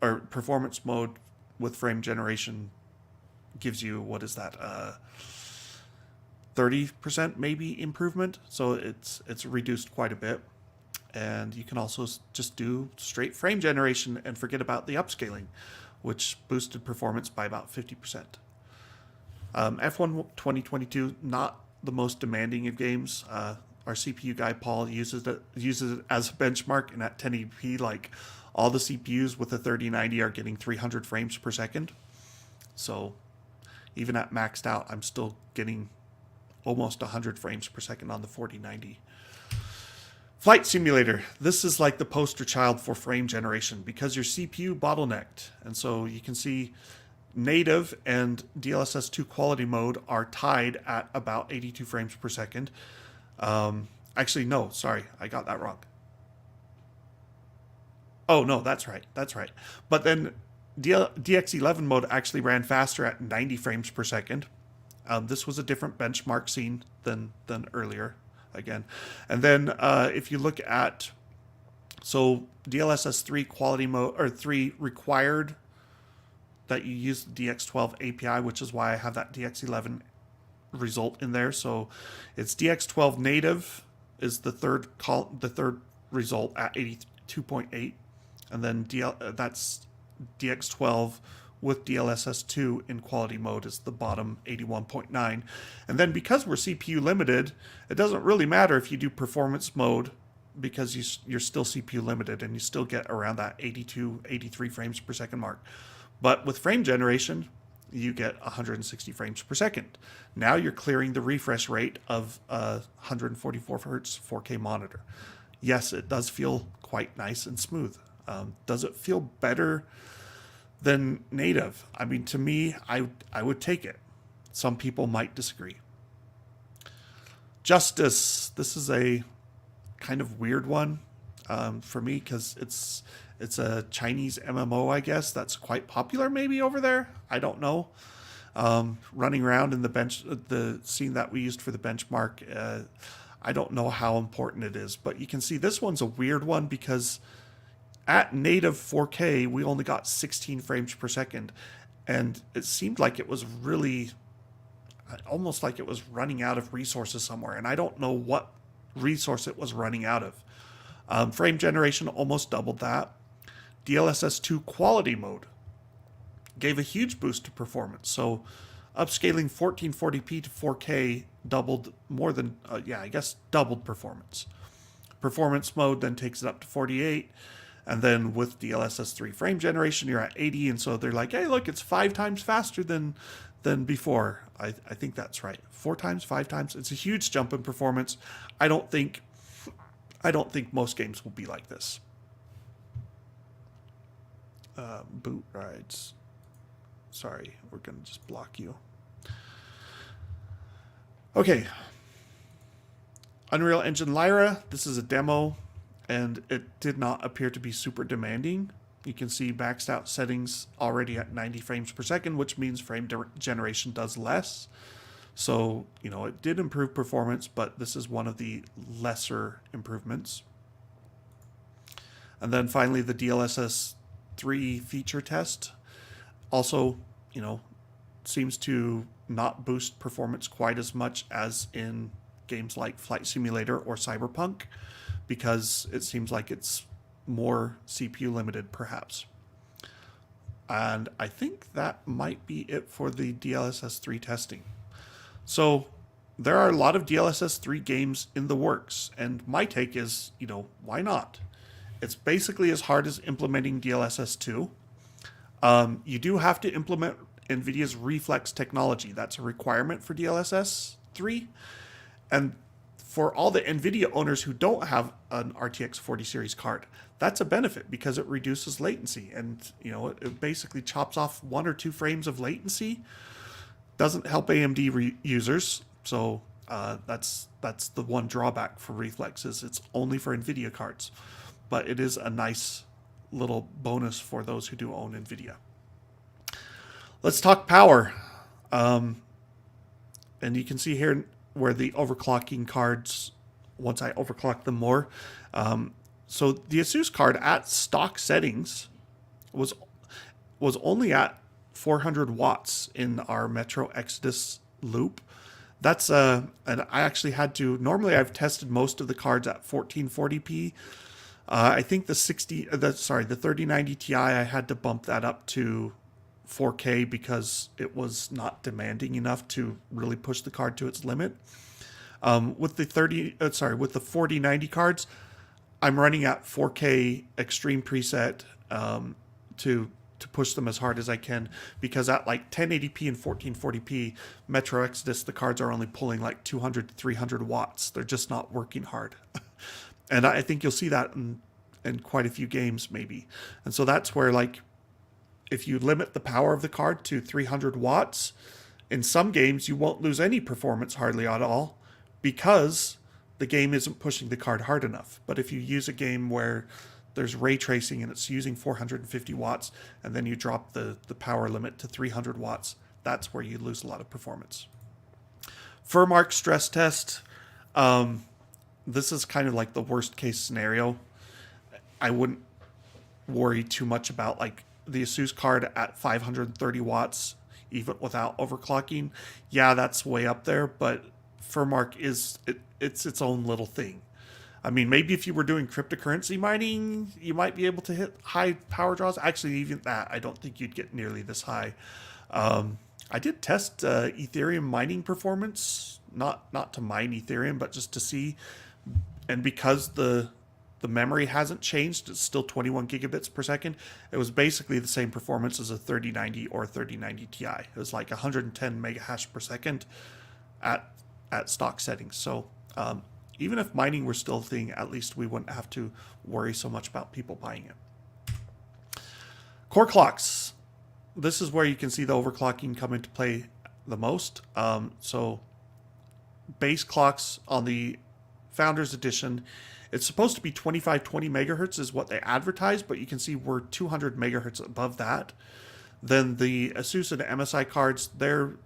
S1: or performance mode with frame generation gives you, what is that, 30% maybe improvement. So it's reduced quite a bit. And you can also just do straight frame generation and forget about the upscaling, which boosted performance by about 50%. F1 2022, not the most demanding of games. Our CPU guy Paul uses it as a benchmark, and at 1080p, like all the CPUs with the 3090 are getting 300 frames per second. So even at maxed out, I'm still getting almost 100 frames per second on the 4090. Flight Simulator. This is like the poster child for frame generation because your CPU bottlenecked. And so you can see native and DLSS 2 quality mode are tied at about 82 frames per second. Actually, no, sorry, I got that wrong. Oh, no, that's right. But then DX11 mode actually ran faster at 90 frames per second. This was a different benchmark scene than earlier, again. And then if you look at, so DLSS 3 quality mode, or 3 required that you use the DX12 API, which is why I have that DX11 result in there. So it's DX12 native is the third result at 82.8. And then that's DX12 with DLSS 2 in quality mode is the bottom 81.9. And then because we're CPU limited, it doesn't really matter if you do performance mode because you're still CPU limited and you still get around that 82, 83 frames per second mark. But with frame generation, you get 160 frames per second. Now you're clearing the refresh rate of a 144 hertz 4K monitor. Yes, it does feel quite nice and smooth. Does it feel better than native? I mean, to me, I would take it. Some people might disagree. Justice. This is a kind of weird one for me because it's a Chinese MMO, I guess, that's quite popular maybe over there. I don't know. Running around in the scene that we used for the benchmark, I don't know how important it is, but you can see this one's a weird one because at native 4K, we only got 16 frames per second, and it seemed like it was really, almost like it was running out of resources somewhere, and I don't know what resource it was running out of. Frame generation almost doubled that. DLSS 2 quality mode gave a huge boost to performance. So upscaling 1440p to 4K doubled more than, doubled performance. Performance mode then takes it up to 48. And then with DLSS 3 frame generation, you're at 80. And so they're like, hey, look, it's 5 times faster than before. I think that's right. 4 times, 5 times. It's a huge jump in performance. I don't think most games will be like this. Boot rides. Sorry, we're going to just block you. Okay. Unreal Engine Lyra. This is a demo, and it did not appear to be super demanding. You can see maxed out settings already at 90 frames per second, which means frame generation does less. So, it did improve performance, but this is one of the lesser improvements. And then finally, the DLSS 3 feature test also, seems to not boost performance quite as much as in games like Flight Simulator or Cyberpunk, because it seems like it's more CPU limited, perhaps. And I think that might be it for the DLSS 3 testing. So there are a lot of DLSS 3 games in the works, and my take is, why not? It's basically as hard as implementing DLSS 2. You do have to implement NVIDIA's reflex technology. That's a requirement for DLSS 3. And for all the NVIDIA owners who don't have an RTX 40 series card, that's a benefit because it reduces latency. And, it basically chops off 1 or 2 frames of latency. Doesn't help AMD users. So that's the one drawback for reflex is it's only for NVIDIA cards. But it is a nice little bonus for those who do own NVIDIA. Let's talk power. And you can see here where the overclocking cards, once I overclock them more. So the Asus card at stock settings was only at 400 watts in our Metro Exodus loop. That's and I actually had to, normally I've tested most of the cards at 1440p. I think the 3090 Ti, I had to bump that up to 4K because it was not demanding enough to really push the card to its limit. With the 4090 cards, I'm running at 4K extreme preset to push them as hard as I can, because at like 1080p and 1440p Metro Exodus, the cards are only pulling like 200 to 300 watts. They're just not working hard. And I think you'll see that in quite a few games maybe. And so that's where, like, if you limit the power of the card to 300 watts, in some games you won't lose any performance hardly at all because the game isn't pushing the card hard enough. But if you use a game where there's ray tracing and it's using 450 watts and then you drop the power limit to 300 watts, that's where you lose a lot of performance. Furmark stress test. This is kind of like the worst case scenario. I wouldn't worry too much about like the Asus card at 530 watts, even without overclocking. Yeah, that's way up there, but Furmark it's its own little thing. I mean, maybe if you were doing cryptocurrency mining, you might be able to hit high power draws. Actually, even that, I don't think you'd get nearly this high. I did test Ethereum mining performance, not to mine Ethereum, but just to see. And because the memory hasn't changed, it's still 21 gigabits per second. It was basically the same performance as a 3090 or 3090 Ti. It was like 110 megahash per second at stock settings. So even if mining were still a thing, at least we wouldn't have to worry so much about people buying it. Core clocks. This is where you can see the overclocking come into play the most. So base clocks on the Founders Edition, it's supposed to be 2520 megahertz is what they advertise, but you can see we're 200 megahertz above that. Then the Asus and MSI cards, the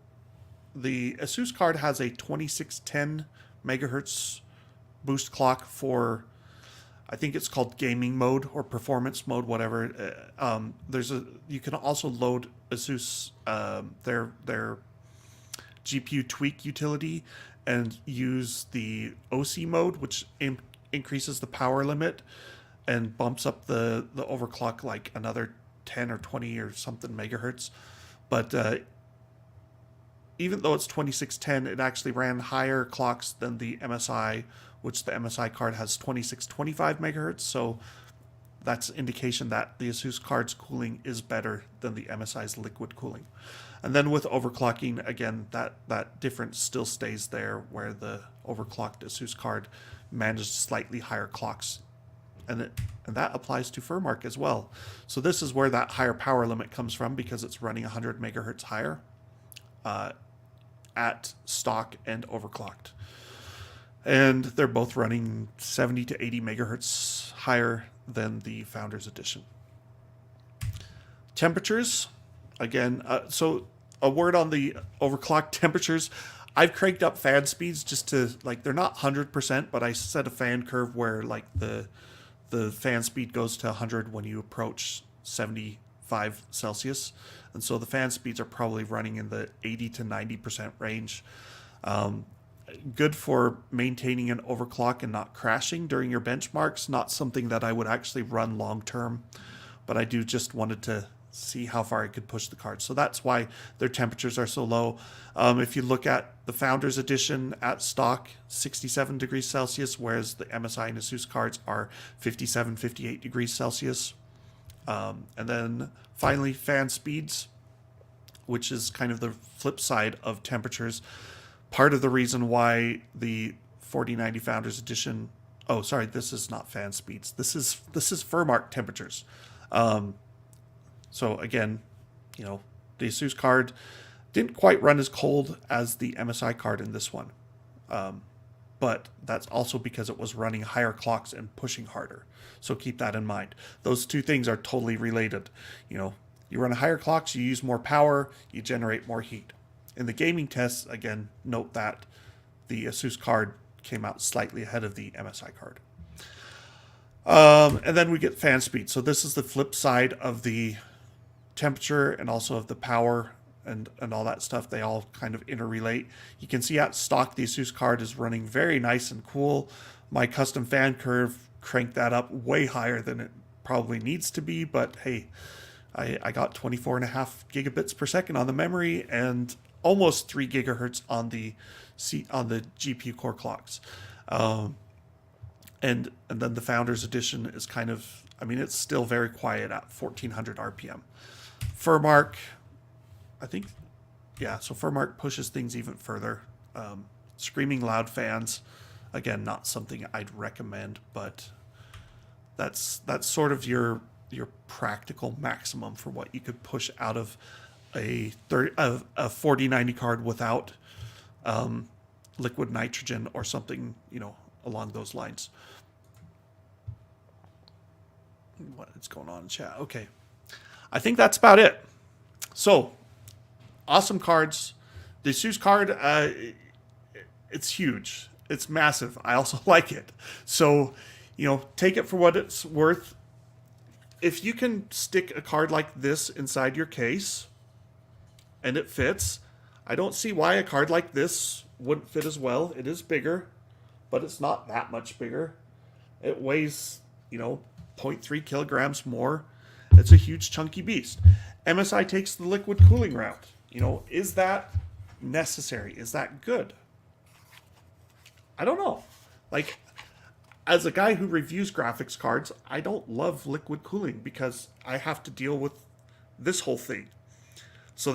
S1: Asus card has a 2610 megahertz boost clock for, I think it's called gaming mode or performance mode, whatever. You can also load Asus their GPU tweak utility and use the OC mode, which increases the power limit and bumps up the overclock like another 10 or 20 or something megahertz. But even though it's 2610, it actually ran higher clocks than the MSI, which the MSI card has 2625 megahertz. So that's indication that the Asus card's cooling is better than the MSI's liquid cooling. And then with overclocking, again, that difference still stays there, where the overclocked Asus card manages slightly higher clocks. And that applies to Furmark as well. So this is where that higher power limit comes from, because it's running 100 megahertz higher at stock and overclocked. And they're both running 70 to 80 megahertz higher than the Founders Edition. Temperatures, again, so a word on the overclocked temperatures. I've cranked up fan speeds just to, like, they're not 100%, but I set a fan curve where, like, the fan speed goes to 100 when you approach 75 Celsius. And so the fan speeds are probably running in the 80 to 90% range. Good for maintaining an overclock and not crashing during your benchmarks. Not something that I would actually run long term, but I do just wanted to see how far it could push the cards. So that's why their temperatures are so low. If you look at the Founders Edition at stock, 67 degrees Celsius, whereas the MSI and Asus cards are 57, 58 degrees Celsius. And then finally, fan speeds, which is kind of the flip side of temperatures. Part of the reason why the 4090 Founders Edition, oh, sorry, this is not fan speeds. This is Furmark temperatures. So again, you know, the Asus card didn't quite run as cold as the MSI card in this one. But that's also because it was running higher clocks and pushing harder. So keep that in mind. Those two things are totally related. You know, you run higher clocks, you use more power, you generate more heat. In the gaming tests, again, note that the Asus card came out slightly ahead of the MSI card. And then we get fan speed. So this is the flip side of the temperature and also of the power and all that stuff. They all kind of interrelate. You can see at stock, the Asus card is running very nice and cool. My custom fan curve cranked that up way higher than it probably needs to be, but hey, I got 24.5 gigabits per second on the memory and almost 3 gigahertz on the GPU core clocks. And then the Founders Edition is kind of, I mean, it's still very quiet at 1400 RPM. Furmark, I think, yeah, so Furmark pushes things even further. Screaming loud fans, again, not something I'd recommend, but that's sort of your practical maximum for what you could push out of a 4090 card without liquid nitrogen or something, you know, along those lines. What is going on in chat? Okay. I think that's about it. So, awesome cards. The Asus card, it's huge. It's massive. I also like it. So, you know, take it for what it's worth. If you can stick a card like this inside your case and it fits, I don't see why a card like this wouldn't fit as well. It is bigger, but it's not that much bigger. It weighs, you know, 0.3 kilograms more. It's a huge chunky beast. MSI takes the liquid cooling route. You know, is that necessary? Is that good? I don't know. Like, as a guy who reviews graphics cards, I don't love liquid cooling because I have to deal with this whole thing. So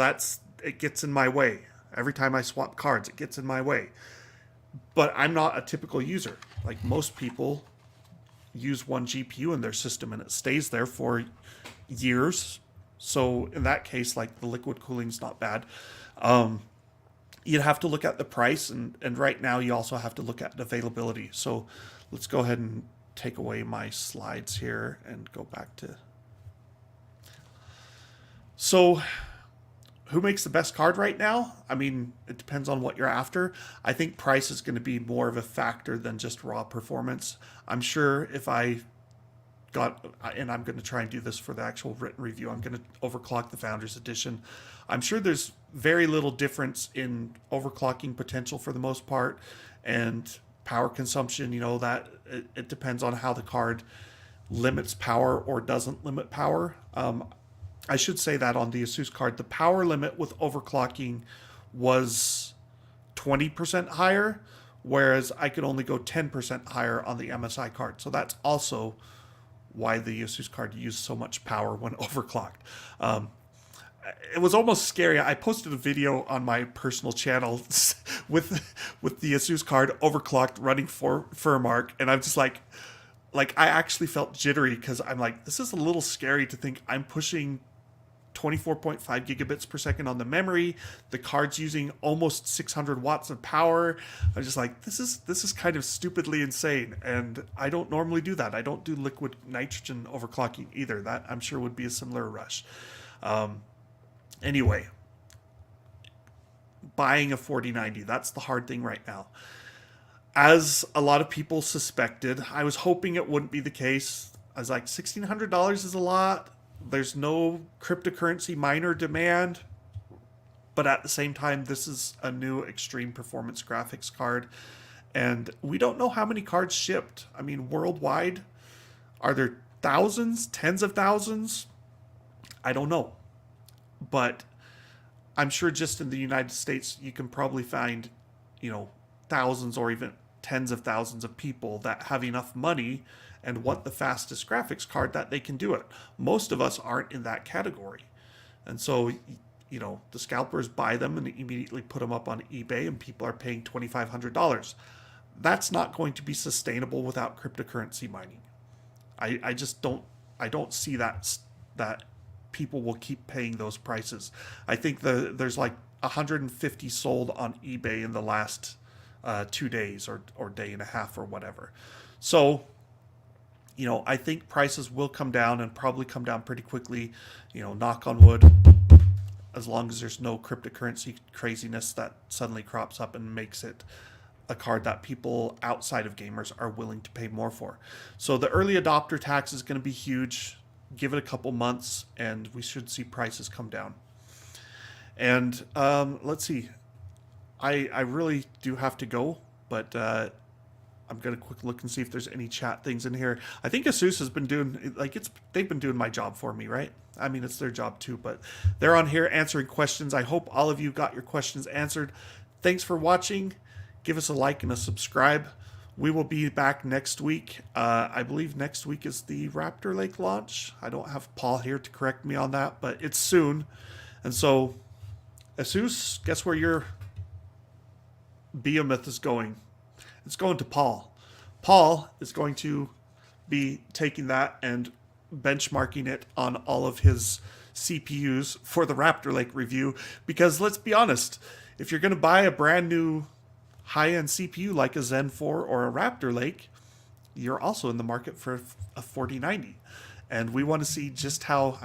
S1: it gets in my way. Every time I swap cards, it gets in my way. But I'm not a typical user. Like most people use one GPU in their system and it stays there for years. So in that case, like the liquid cooling's not bad. You'd have to look at the price and right now you also have to look at availability. So let's go ahead and take away my slides here and go back to. So who makes the best card right now? I mean, it depends on what you're after. I think price is going to be more of a factor than just raw performance. I'm sure if I got, and I'm going to try and do this for the actual written review, I'm going to overclock the Founders Edition. I'm sure there's very little difference in overclocking potential for the most part, and power consumption, you know, that it depends on how the card limits power or doesn't limit power. I should say that on the Asus card, the power limit with overclocking was 20% higher, whereas I could only go 10% higher on the MSI card. So that's also why the Asus card used so much power when overclocked. It was almost scary. I posted a video on my personal channel with the Asus card overclocked running Furmark, and I'm just like I actually felt jittery because I'm like, this is a little scary to think I'm pushing 24.5 gigabits per second on the memory. The card's using almost 600 watts of power. I'm just like, this is kind of stupidly insane, and I don't normally do that. I don't do liquid nitrogen overclocking either. That I'm sure would be a similar rush. Anyway, buying a 4090, that's the hard thing right now. As a lot of people suspected, I was hoping it wouldn't be the case. I was like, $1,600 is a lot. There's no cryptocurrency miner demand. But at the same time, this is a new extreme performance graphics card. And we don't know how many cards shipped. I mean, worldwide, are there thousands, tens of thousands? I don't know. But I'm sure just in the United States, you can probably find, thousands or even tens of thousands of people that have enough money and want the fastest graphics card that they can do it. Most of us aren't in that category. And so, the scalpers buy them and immediately put them up on eBay, and people are paying $2,500. That's not going to be sustainable without cryptocurrency mining. I just don't see that people will keep paying those prices. I think there's like 150 sold on eBay in the last 2 days or day and a half or whatever. So, I think prices will come down and probably come down pretty quickly, knock on wood, as long as there's no cryptocurrency craziness that suddenly crops up and makes it a card that people outside of gamers are willing to pay more for. So the early adopter tax is going to be huge. Give it a couple months and we should see prices come down. And let's see. I really do have to go, but I'm going to quick look and see if there's any chat things in here. I think Asus has been doing, they've been doing my job for me, right? I mean, it's their job too, but they're on here answering questions. I hope all of you got your questions answered. Thanks for watching. Give us a like and a subscribe. We will be back next week. I believe next week is the Raptor Lake launch. I don't have Paul here to correct me on that, but it's soon. And so, Asus, guess where your behemoth is going? It's going to Paul. Paul is going to be taking that and benchmarking it on all of his CPUs for the Raptor Lake review. Because let's be honest, if you're going to buy a brand new high-end CPU like a Zen 4 or a Raptor Lake, you're also in the market for a 4090. And we want to see just how,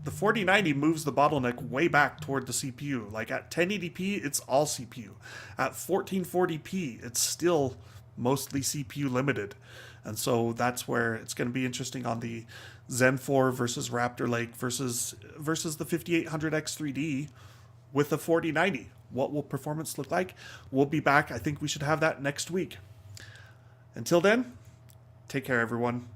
S1: the 4090 moves the bottleneck way back toward the CPU. Like at 1080p, it's all CPU. At 1440p, it's still mostly CPU limited. And so that's where it's going to be interesting on the Zen 4 versus Raptor Lake versus the 5800X3D with the 4090. What will performance look like? We'll be back. I think we should have that next week. Until then, take care, everyone.